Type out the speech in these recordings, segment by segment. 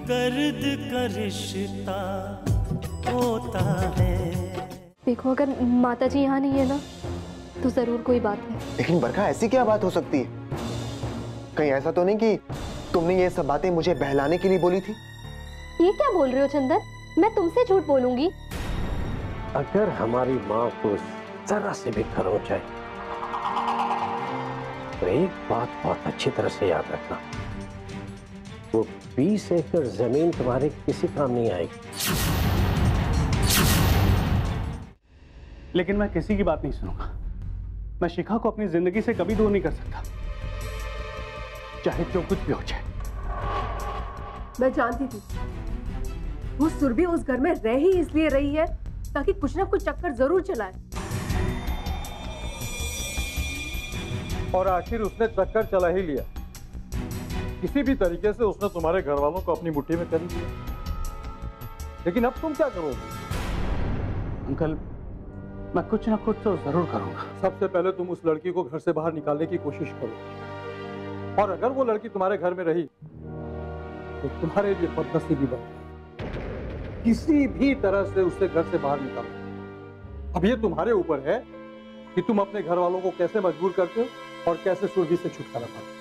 दर्द का रिश्ता होता है। देखो, अगर माता जी यहाँ नहीं है ना तो जरूर कोई बात है। लेकिन बरखा, ऐसी क्या बात हो सकती है? कहीं ऐसा तो नहीं कि तुमने ये सब बातें मुझे बहलाने के लिए बोली थी? ये क्या बोल रहे हो चंदन? मैं तुमसे झूठ बोलूंगी? अगर हमारी माँ को जरा से भी खरोंच आए तो एक बात बहुत अच्छी तरह से याद रखना, वो 20 एकड़ जमीन तुम्हारे किसी काम नहीं आएगी। लेकिन मैं किसी की बात नहीं सुनूंगा। मैं शिखा को अपनी जिंदगी से कभी दूर नहीं कर सकता, चाहे जो कुछ भी हो जाए। मैं जानती थी वो सुरभि उस घर में रह ही इसलिए रही है ताकि कुछ ना कुछ चक्कर जरूर चलाए। और आखिर उसने चक्कर चला ही लिया। किसी भी तरीके से उसने तुम्हारे घर वालों को अपनी मुट्ठी में कर लिया। लेकिन अब तुम क्या करोगे? अंकल, मैं कुछ ना कुछ तो जरूर करूंगा। सबसे पहले तुम उस लड़की को घर से बाहर निकालने की कोशिश करो, और अगर वो लड़की तुम्हारे घर में रही तो तुम्हारे लिए बदनसीबी बन। किसी भी तरह से उसे घर से बाहर निकालो। अब ये तुम्हारे ऊपर है कि तुम अपने घर वालों को कैसे मजबूर करते हो और कैसे सुरभि से छुटकारा पाते हो।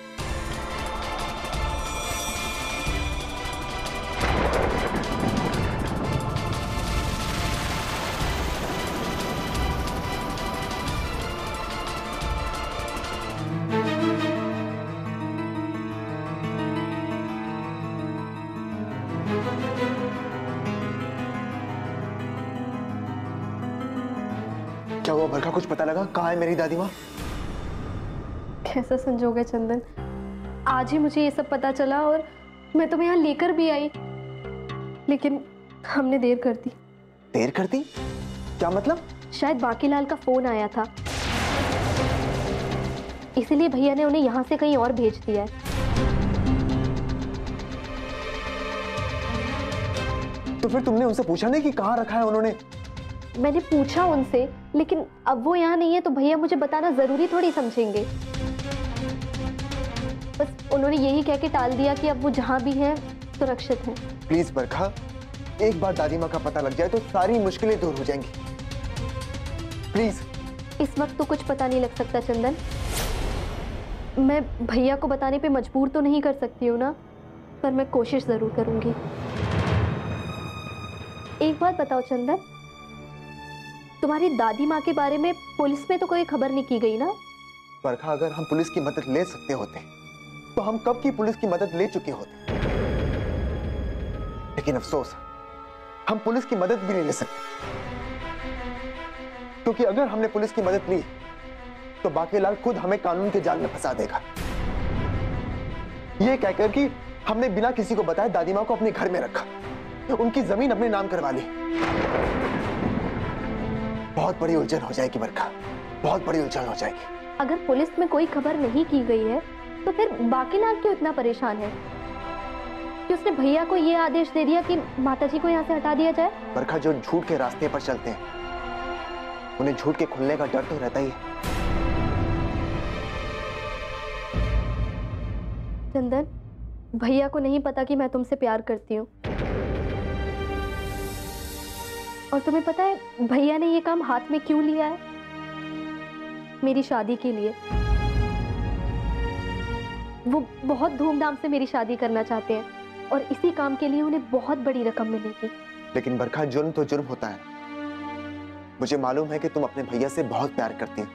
क्या हुआ बरखा, कुछ पता लगा? कहाँ है मेरी दादी माँ? कैसा संजोग है चंदन, आज ही मुझे ये सब पता चला और मैं तुम्हें यहाँ लेकर भी आई, लेकिन हमने देर कर दी। देर कर दी? क्या मतलब? शायद बाकीलाल का फोन आया था, इसीलिए भैया ने उन्हें यहाँ से कहीं और भेज दिया है। तो फिर तुमने उनसे पूछा नहीं कि कहाँ रखा है उन्होंने? मैंने पूछा उनसे, लेकिन अब वो यहाँ नहीं है तो भैया मुझे बताना जरूरी थोड़ी समझेंगे। बस उन्होंने यही कह के टाल दिया कि अब वो जहाँ भी हैं सुरक्षित हैं। प्लीज बरखा, एक बार दादी माँ का पता लग जाए तो सारी मुश्किलें दूर हो जाएंगी। प्लीज। इस वक्त तो कुछ पता नहीं लग सकता चंदन। मैं भैया को बताने पे मजबूर तो नहीं कर सकती हूँ ना, पर मैं कोशिश जरूर करूंगी। एक बात बताओ चंदन, तुम्हारी दादी माँ के बारे में पुलिस में तो कोई खबर नहीं की गई ना? बरखा, अगर हम पुलिस की मदद ले सकते होते तो हम कब की पुलिस की मदद ले चुके होते। लेकिन अफसोस, हम पुलिस की मदद भी नहीं ले सकते, क्योंकि अगर हमने पुलिस की मदद ली तो बाकीलाल खुद हमें कानून के जाल में फंसा देगा, ये कहकर कि हमने बिना किसी को बताए दादी माँ को अपने घर में रखा, उनकी जमीन अपने नाम करवा ली। बहुत बड़ी उलझन हो जाएगी बरखा, बहुत बड़ी उलझन हो जाएगी। अगर पुलिस में कोई खबर नहीं की गई है तो फिर बाकीलाल क्यों इतना परेशान है कि उसने भैया को यह आदेश दे दिया कि माताजी को यहाँ से हटा दिया जाए? बरखा, जो झूठ के रास्ते पर चलते हैं उन्हें झूठ के खुलने का डर तो रहता ही है। चंदन, भैया को नहीं पता कि मैं तुमसे प्यार करती हूँ, और तुम्हें पता है भैया ने ये काम हाथ में क्यों लिया है? मेरी शादी के लिए। वो बहुत धूमधाम से मेरी शादी करना चाहते हैं और इसी काम के लिए उन्हें बहुत बड़ी रकम मिलेगी। लेकिन बरखा, जुर्म तो जुर्म होता है। मुझे मालूम है कि तुम अपने भैया से बहुत प्यार करती हो,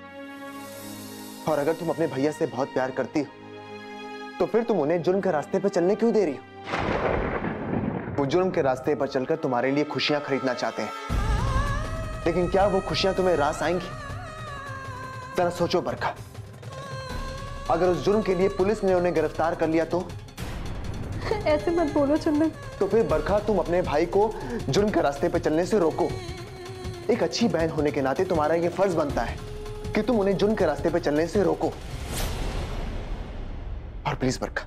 और अगर तुम अपने भैया से बहुत प्यार करती हो तो फिर तुम उन्हें जुर्म के रास्ते पर चलने क्यों दे रही हो? वो जुर्म के रास्ते पर चलकर तुम्हारे लिए खुशियां खरीदना चाहते हैं, लेकिन क्या वो खुशियां तुम्हें रास आएंगी? जरा सोचो बरखा, अगर उस जुर्म के लिए पुलिस ने उन्हें गिरफ्तार कर लिया तो? ऐसे मत बोलो चंदन। तो फिर बरखा, तुम अपने भाई को जुर्म के रास्ते पर चलने से रोको। एक अच्छी बहन होने के नाते तुम्हारा यह फर्ज बनता है कि तुम उन्हें जुर्म के रास्ते पर चलने से रोको। और प्लीज बरखा,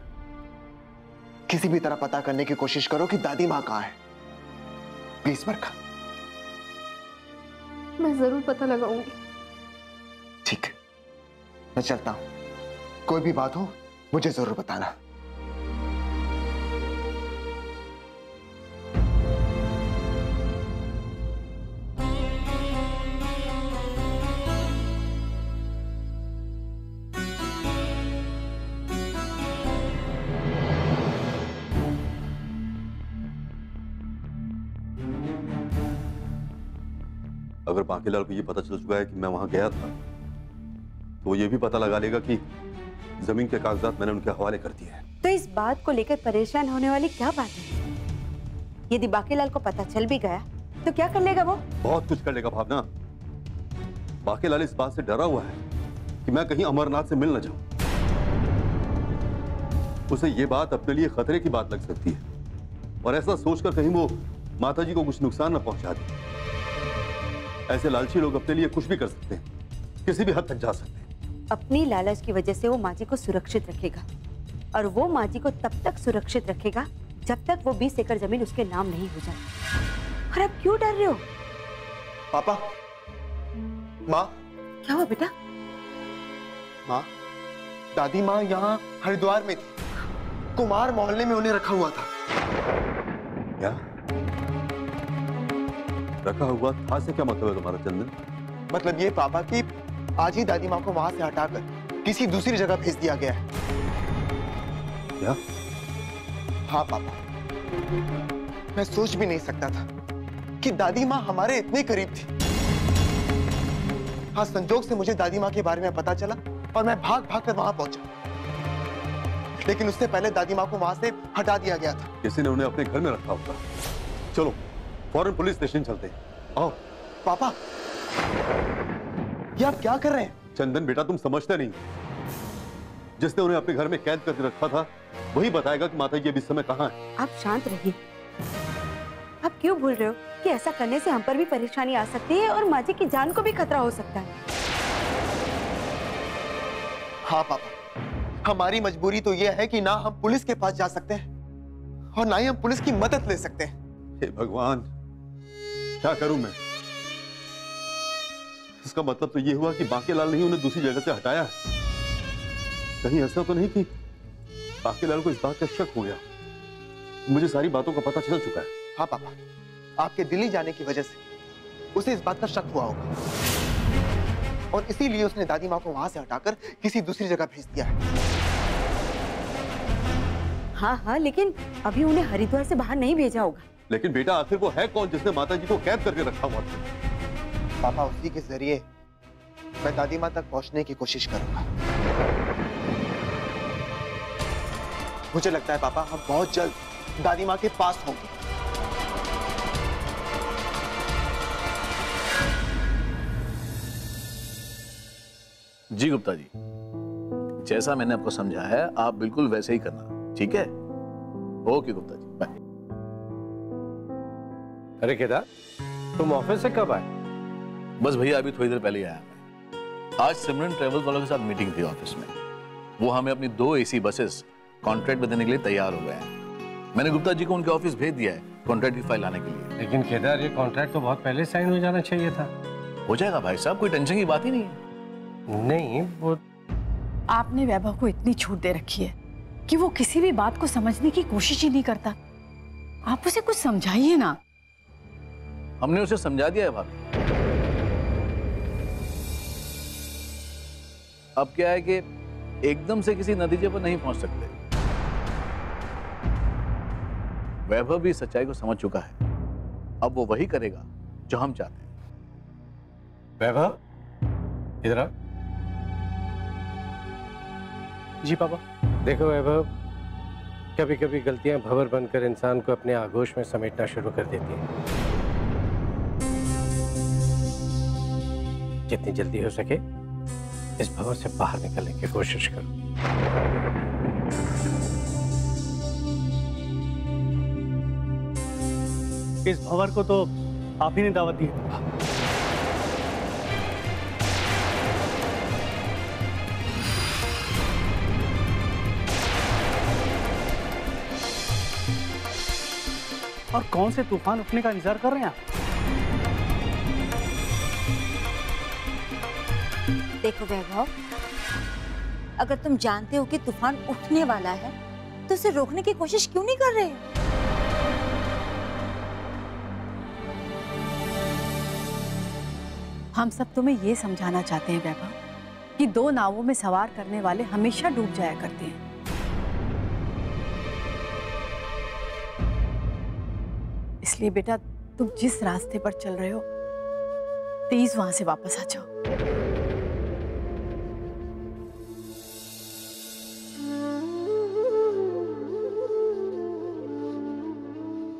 किसी भी तरह पता करने की कोशिश करो कि दादी माँ कहाँ है। प्लीज बरखा। मैं जरूर पता लगाऊंगी। ठीक है, मैं चलता हूं। कोई भी बात हो मुझे जरूर बताना। अगर बांकीलाल को ये पता चल चुका है कि मैं वहां गया था, तो वो ये भी पता लगा लेगा कि जमीन के कागजात मैंने उनके हवाले कर दिए हैं। तो इस बात को लेकर परेशान होने वाली क्या बात है? यदि बांकीलाल को पता चल भी गया तो क्या कर लेगा वो? बहुत कुछ कर लेगा भावना। बांकीलाल इस बात से डरा हुआ है कि मैं कहीं अमरनाथ से मिल न जाऊं। उसे ये बात अपने लिए खतरे की बात लग सकती है, और ऐसा सोचकर कहीं वो माताजी को कुछ नुकसान न पहुंचा दे। ऐसे लालची लोग अपने लिए कुछ भी कर सकते हैं, किसी भी हद तक जा सकते हैं। अपनी लालच की वजह से वो माँ जी को सुरक्षित रखेगा, और वो माँ जी को तब तक सुरक्षित रखेगा जब तक वो 20 एकड़ जमीन उसके नाम नहीं हो जाती। और अब क्यों डर रहे हो? पापा, माँ। क्या हुआ बेटा? माँ, दादी माँ यहाँ हरिद्वार में थी। कुमार मोहल्ले में उन्हें रखा हुआ था। क्या रखा हुआ था से क्या मतलब है तुम्हारा चंदन? मतलब ये पापा कि आज ही दादी माँ को वहां से हटाकर किसी दूसरी जगह भेज दिया गया है। क्या? हाँ पापा, मैं सोच भी नहीं सकता था कि दादी माँ हमारे इतने करीब थी। हाँ, संजोग से मुझे दादी माँ के बारे में पता चला और मैं भाग भाग कर वहां पहुंचा, लेकिन उससे पहले दादी माँ को वहां से हटा दिया गया था। किसी ने उन्हें अपने घर में रखा होगा। चलो फौरन पुलिस स्टेशन चलते हैं। आओ। पापा, ये आप क्या कर रहे हैं? चंदन बेटा, तुम समझते नहीं। जिसने उन्हें अपने घर में कैद करके रखा था वही बताएगा कि माता जी अभी इस समय कहाँ है। आप शांत रहिए। आप क्यों भूल रहे हो कि ऐसा करने से हम पर भी परेशानी आ सकती है और माँ जी की जान को भी खतरा हो सकता है। हाँ पापा, हमारी मजबूरी तो यह है कि ना हम पुलिस के पास जा सकते हैं और ना ही हम पुलिस की मदद ले सकते हैं। हे भगवान, क्या करूं मैं? इसका मतलब तो ये हुआ कि बांकीलाल ने ही उन्हें दूसरी जगह से हटाया है। कहीं ऐसा तो नहीं कि बांकीलाल को इस बात का शक हो गया? मुझे सारी बातों का पता चल चुका है। हाँ पापा, आपके दिल्ली जाने की वजह से उसे इस बात का शक हुआ होगा, और इसीलिए उसने दादी माँ को वहां से हटाकर किसी दूसरी जगह भेज दिया है। हाँ हाँ, लेकिन अभी उन्हें हरिद्वार से बाहर नहीं भेजा होगा। लेकिन बेटा, आखिर वो है कौन जिसने माता जी को कैद करके रखा हुआ था? पापा, उसी के जरिए मैं दादी माँ तक पहुंचने की कोशिश करूंगा। मुझे लगता है पापा, हम बहुत जल्द दादी माँ के पास होंगे। जी गुप्ता जी, जैसा मैंने आपको समझाया है आप बिल्कुल वैसे ही करना, ठीक है? Okay Gupta ji, bye. अरे केदार, तुम ऑफिस से कब आए? बस भैया अभी थोड़ी देर पहले ही आया मैं। आज सिमरन ट्रेवल्स वालों के साथ मीटिंग थी ऑफिस में। वो हमें अपनी 2 AC बसेस कॉन्ट्रैक्ट में देने के लिए तैयार हो गए हैं। मैंने गुप्ता जी को उनके ऑफिस भेज दिया है कॉन्ट्रैक्ट की फाइल लाने के लिए। लेकिन केदार, ये कॉन्ट्रैक्ट तो बहुत पहले साइन हो जाना चाहिए था। हो जाएगा भाई साहब, कोई टेंशन की बात ही नहीं है। नहीं, वो आपने वैभव को इतनी छूट दे रखी है कि वो किसी भी बात को समझने की कोशिश ही नहीं करता। आप उसे कुछ समझाइए ना। हमने उसे समझा दिया है भाभी। अब क्या है कि एकदम से किसी नतीजे पर नहीं पहुंच सकते। वैभव भी सच्चाई को समझ चुका है। अब वो वही करेगा जो हम चाहते हैं। वैभव, इधर आ। जी पापा। देखो वैभव, कभी कभी गलतियां भंवर बनकर इंसान को अपने आगोश में समेटना शुरू कर देती हैं। जितनी जल्दी हो सके इस भंवर से बाहर निकलने की कोशिश करो। इस भंवर को तो आप ही ने दावत दी है। और कौन से तूफान उठने का इंतजार कर रहे हैं आप? देखो वैभव, अगर तुम जानते हो कि तूफान उठने वाला है तो उसे रोकने की कोशिश क्यों नहीं कर रहे? हम सब तुम्हें ये समझाना चाहते हैं वैभव कि 2 नावों में सवार करने वाले हमेशा डूब जाया करते हैं। इसलिए बेटा, तुम जिस रास्ते पर चल रहे हो प्लीज वहां से वापस आ जाओ।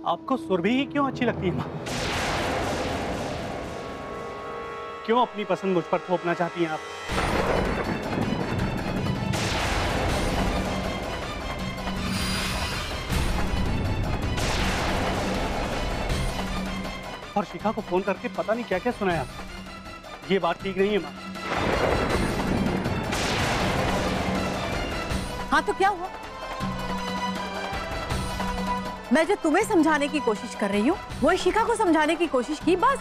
आपको सुरभि ही क्यों अच्छी लगती है माँ? क्यों अपनी पसंद मुझ पर थोपना चाहती हैं आप? और शिखा को फोन करके पता नहीं क्या क्या सुनाया आप। ये बात ठीक नहीं है माँ। हाँ तो क्या हुआ? मैं जो तुम्हें समझाने की कोशिश कर रही हूँ वही शिखा को समझाने की कोशिश की, बस।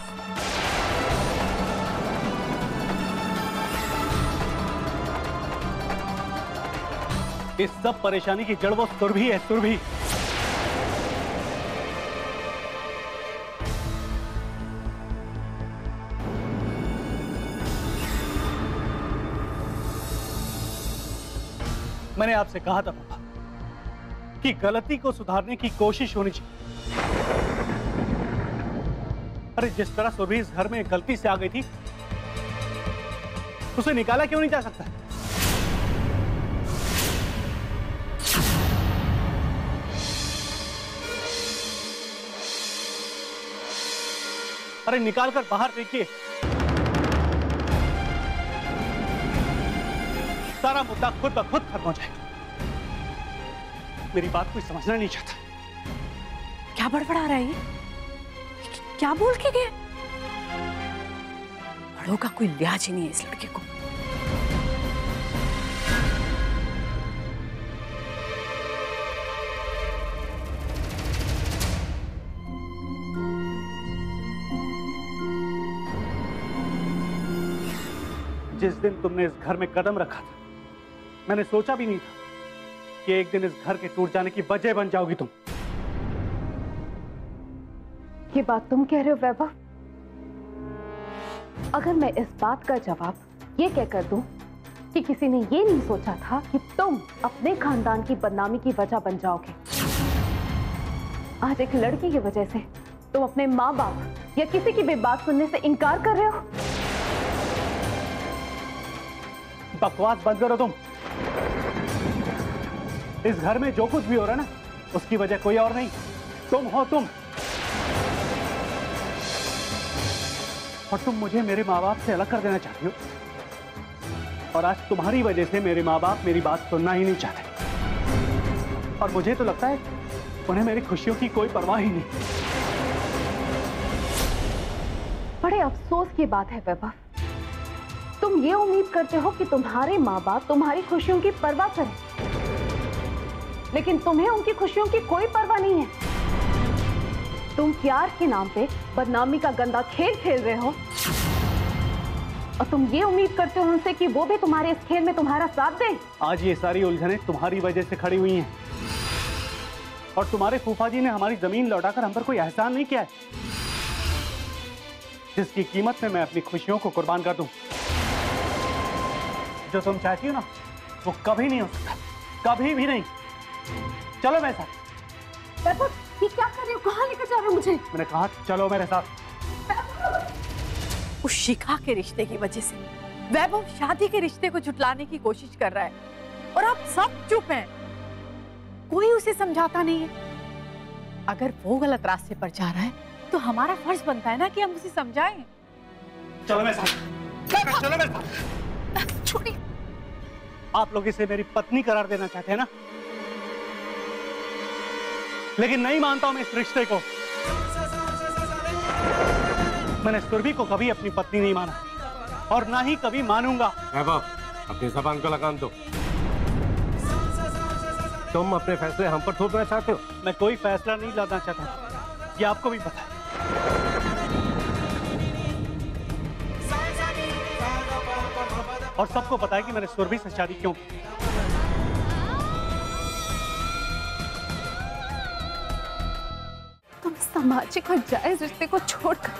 इस सब परेशानी की जड़ वो सुरभि है, सुरभि। मैंने आपसे कहा था पापा कि गलती को सुधारने की कोशिश होनी चाहिए। अरे जिस तरह सुरभि इस घर में गलती से आ गई थी, उसे निकाला क्यों नहीं जा सकता? अरे निकाल कर बाहर फेंकिए। सारा मुद्दा खुद ब खुद खत्म हो जाएगा। मेरी बात कोई समझना नहीं चाहता। क्या बड़बड़ा रहा है ये? क्या बोल के गए? बड़ों का कोई लिहाज ही नहीं है इस लड़के को। जिस दिन तुमने इस घर में कदम रखा था, मैंने सोचा भी नहीं था कि एक दिन इस घर के टूट जाने की वजह बन जाओगी तुम। ये बात तुम कह रहे हो वैभव? अगर मैं इस बात का जवाब ये कहकर दूं कि किसी ने ये नहीं सोचा था कि तुम अपने खानदान की बदनामी की वजह बन जाओगे, आज एक लड़की की वजह से तुम अपने माँ बाप या किसी की भी बात सुनने से इनकार कर रहे हो? बकवास बंद करो तुम। इस घर में जो कुछ भी हो रहा है ना, उसकी वजह कोई और नहीं, तुम हो तुम। और तुम मुझे मेरे माँ बाप से अलग कर देना चाहती हो। और आज तुम्हारी वजह से मेरे माँ बाप मेरी बात सुनना ही नहीं चाहते। और मुझे तो लगता है उन्हें मेरी खुशियों की कोई परवाह ही नहीं। बड़े अफसोस की बात है वैभव, तुम ये उम्मीद करते हो कि तुम्हारे माँ बाप तुम्हारी खुशियों की परवाह करें, लेकिन तुम्हें उनकी खुशियों की कोई परवाह नहीं है। तुम प्यार के नाम पे बदनामी का गंदा खेल खेल रहे हो और तुम ये उम्मीद करते हो उनसे कि वो भी तुम्हारे इस खेल में तुम्हारा साथ दें। आज ये सारी उलझनें तुम्हारी वजह से खड़ी हुई हैं। और तुम्हारे फूफा जी ने हमारी जमीन लौटाकर हम पर कोई एहसान नहीं किया है, जिसकी कीमत में मैं अपनी खुशियों को कुर्बान कर दूं। जो तुम चाहती हो ना, वो कभी नहीं हो सकता, कभी भी नहीं। चलो मेरे साथ। वैभव, ये क्या कर रहे हो? कहाँ लेकर जा रहे हो मुझे? मैंने कहा चलो मेरे साथ। उस शिखा के रिश्ते की वजह से वैभव शादी के रिश्ते को झुटलाने की कोशिश कर रहा है और आप सब चुप हैं। कोई उसे समझाता नहीं है। अगर वो गलत रास्ते पर जा रहा है तो हमारा फर्ज बनता है ना कि हम उसे समझाएं। चलो मेरे साथ। चलो मेरे साथ। छोड़िए। आप लोग इसे मेरी पत्नी करार देना चाहते हैं ना, लेकिन नहीं मानता हूं मैं इस रिश्ते को। मैंने सुरभि को कभी अपनी पत्नी नहीं माना और ना ही कभी मानूंगा। वैभव, अपनी जबान को लगाम दो। तुम अपने फैसले हम पर थोपना चाहते हो? मैं कोई फैसला नहीं लाना चाहता, ये आपको भी पता है। और सबको पता है कि मैंने सुरभि से शादी क्यों की। तुम सामाजिक और जायज रिश्ते को छोड़कर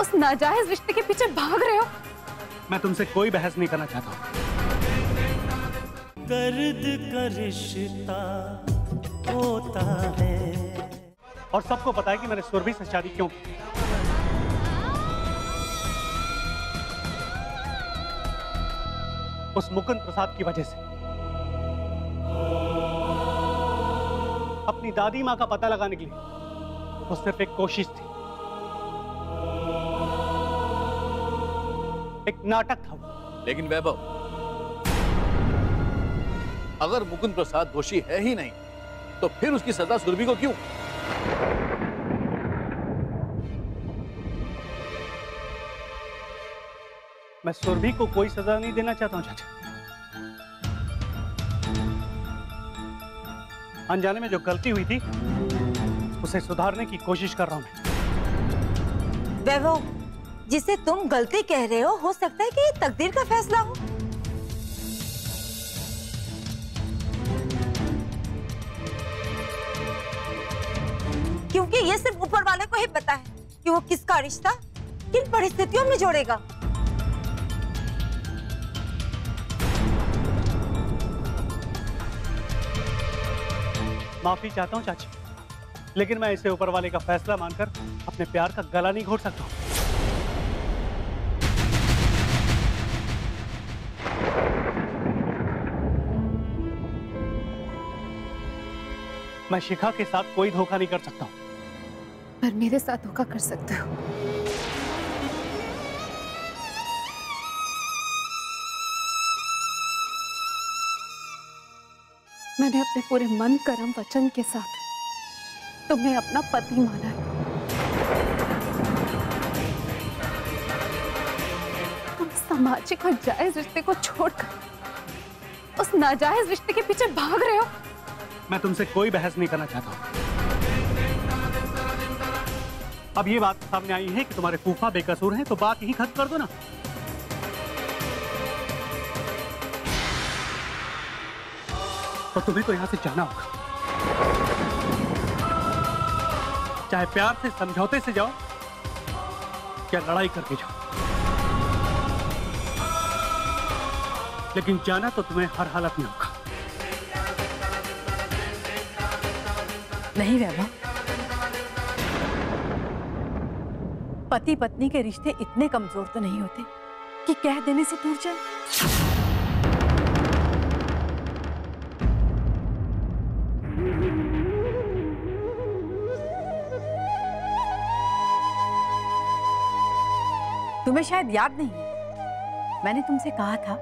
उस नाजायज रिश्ते के पीछे भाग रहे हो। मैं तुमसे कोई बहस नहीं करना चाहता हूं। दर्द का रिश्ता होता है। और सबको पता है कि मैंने सुरभि से शादी क्यों की। उस मुकुंद प्रसाद की वजह से। अपनी दादी माँ का पता लगाने के लिए वो सिर्फ एक कोशिश थी, एक नाटक था वो। लेकिन वैभव, अगर मुकुंद प्रसाद दोषी है ही नहीं तो फिर उसकी सजा सुरभि को क्यों? मैं सुरभि को कोई सजा नहीं देना चाहता हूं चाचा। अनजाने में जो गलती हुई थी उसे सुधारने की कोशिश कर रहा हूं मैं। वैभव, जिसे तुम गलती कह रहे हो सकता है कि ये तकदीर का फैसला हो। क्योंकि ये सिर्फ ऊपर वाले को ही पता है कि वो किसका रिश्ता किन परिस्थितियों में जोड़ेगा। माफी चाहता हूं चाची, लेकिन मैं इसे ऊपर वाले का फैसला मानकर अपने प्यार का गला नहीं घोट सकता हूं। मैं शिखा के साथ कोई धोखा नहीं कर सकता हूं। पर मेरे साथ धोखा कर सकते हो। मैंने अपने पूरे मन, कर्म, वचन के साथ तुम्हें अपना पति माना है। तुम सामाजिक और जायज रिश्ते को छोड़कर उस नाजायज रिश्ते के पीछे भाग रहे हो। मैं तुमसे कोई बहस नहीं करना चाहता हूं। अब ये बात सामने आई है कि तुम्हारे फूफा बेकसूर हैं, तो बात यही खत्म कर दो ना। तो तुम्हें तो यहां से जाना होगा, चाहे प्यार से, समझौते से जाओ या लड़ाई करके जाओ, लेकिन जाना तो तुम्हें हर हालत में होगा। नहीं वैभव, पति पत्नी के रिश्ते इतने कमजोर तो नहीं होते कि कह देने से टूट जाए। तुम्हें शायद याद नहीं है, मैंने तुमसे कहा था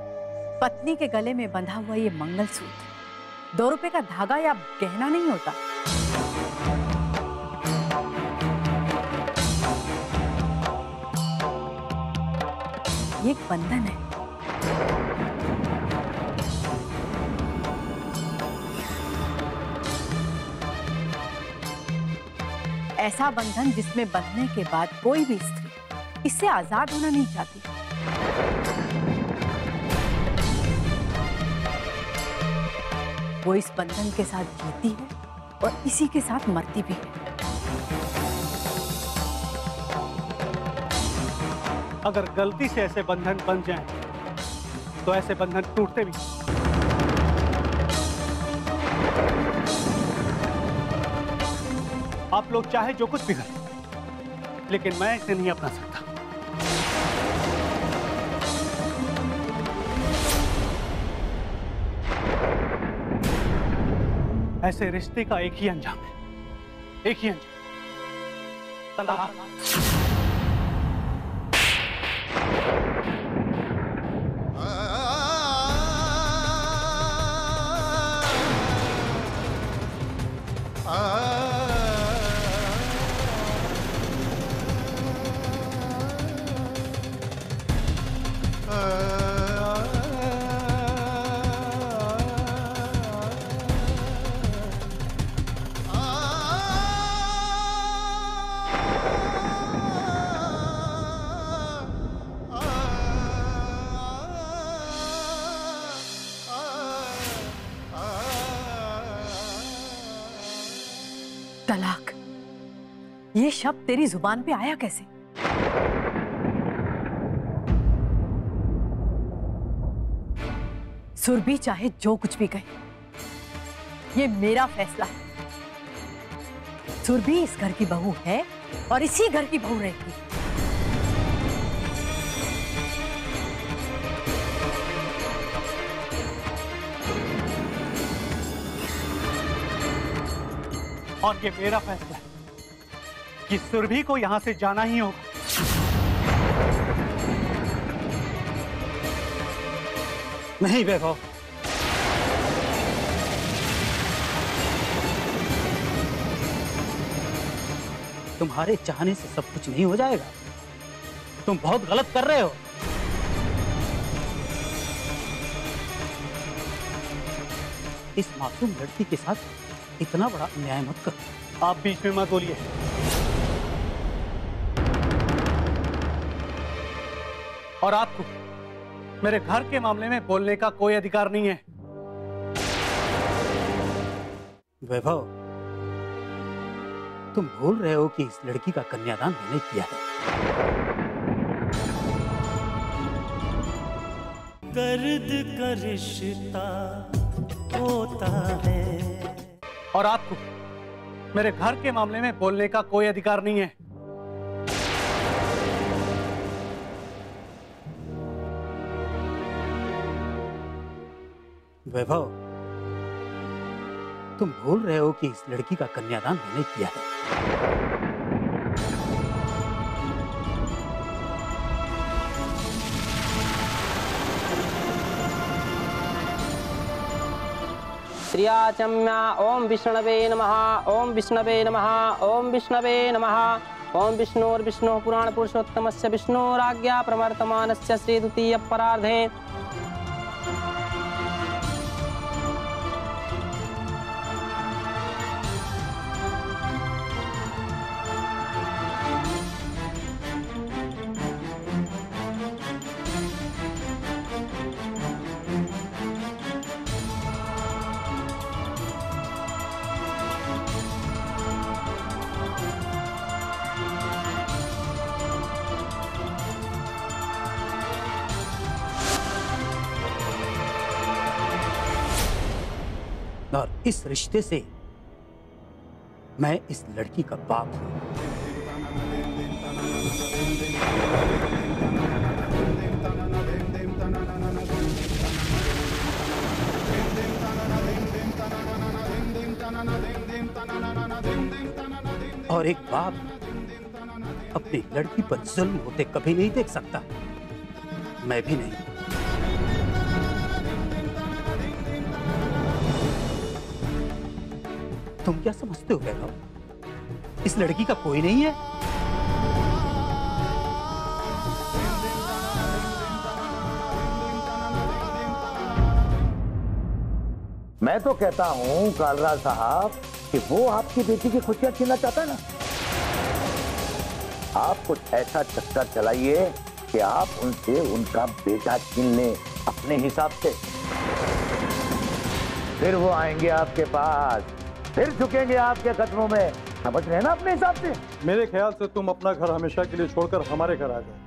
पत्नी के गले में बंधा हुआ ये मंगलसूत्र 2 रुपए का धागा या गहना नहीं होता। ये एक बंधन है। ऐसा बंधन जिसमें बंधने के बाद कोई भी स्त्री इससे आजाद होना नहीं चाहती। वो इस बंधन के साथ जीती है और इसी के साथ मरती भी है। अगर गलती से ऐसे बंधन बन जाएं, तो ऐसे बंधन टूटते भी। आप लोग चाहे जो कुछ भी करें, लेकिन मैं इसे नहीं अपना सकता। ऐसे रिश्ते का एक ही अंजाम है, एक ही अंजाम, तलाक। तलाक, ये शब्द तेरी जुबान पे आया कैसे? सुरभि चाहे जो कुछ भी कहे, ये मेरा फैसला है। सुरभि इस घर की बहू है और इसी घर की बहू रहेगी। और ये मेरा फैसला है कि सुरभि को यहां से जाना ही होगा। नहीं वैभव, तुम्हारे चाहने से सब कुछ नहीं हो जाएगा। तुम बहुत गलत कर रहे हो। इस मासूम लड़की के साथ इतना बड़ा अन्याय मत करो। आप बीच में मत बोलिए। और आपको मेरे घर के मामले में बोलने का कोई अधिकार नहीं है। वैभव, तुम भूल रहे हो कि इस लड़की का कन्यादान मैंने किया है। दर्द का रिश्ता होता है। और आपको मेरे घर के मामले में बोलने का कोई अधिकार नहीं है। वैभव, तुम भूल रहे हो कि इस लड़की का कन्यादान मैंने किया है। श्रियाचम्या ओम विष्णवे नमः, ओम विष्णवे नमः, ओम विष्णवे नमः, ओम विष्णोर्विष्णु पुराण पुरुषोत्तमस्य विष्णोराज्ञा प्रवर्तमानस्य श्री द्वितीय परार्धे और इस रिश्ते से मैं इस लड़की का बाप हूं। और एक बाप अपनी लड़की पर जुल्म होते कभी नहीं देख सकता। मैं भी नहीं। तुम क्या समझते हो वैभव? इस लड़की का कोई नहीं है? मैं तो कहता हूं कालराज साहब कि वो आपकी बेटी की खुशियां छीनना चाहता है ना। आप कुछ ऐसा चक्कर चलाइए कि आप उनसे उनका बेटा छीन लें अपने हिसाब से। फिर वो आएंगे आपके पास, फिर झुकेंगे आपके कदमों में। समझ रहे हैं ना अपने हिसाब से? मेरे ख्याल से तुम अपना घर हमेशा के लिए छोड़कर हमारे घर आ जाओ।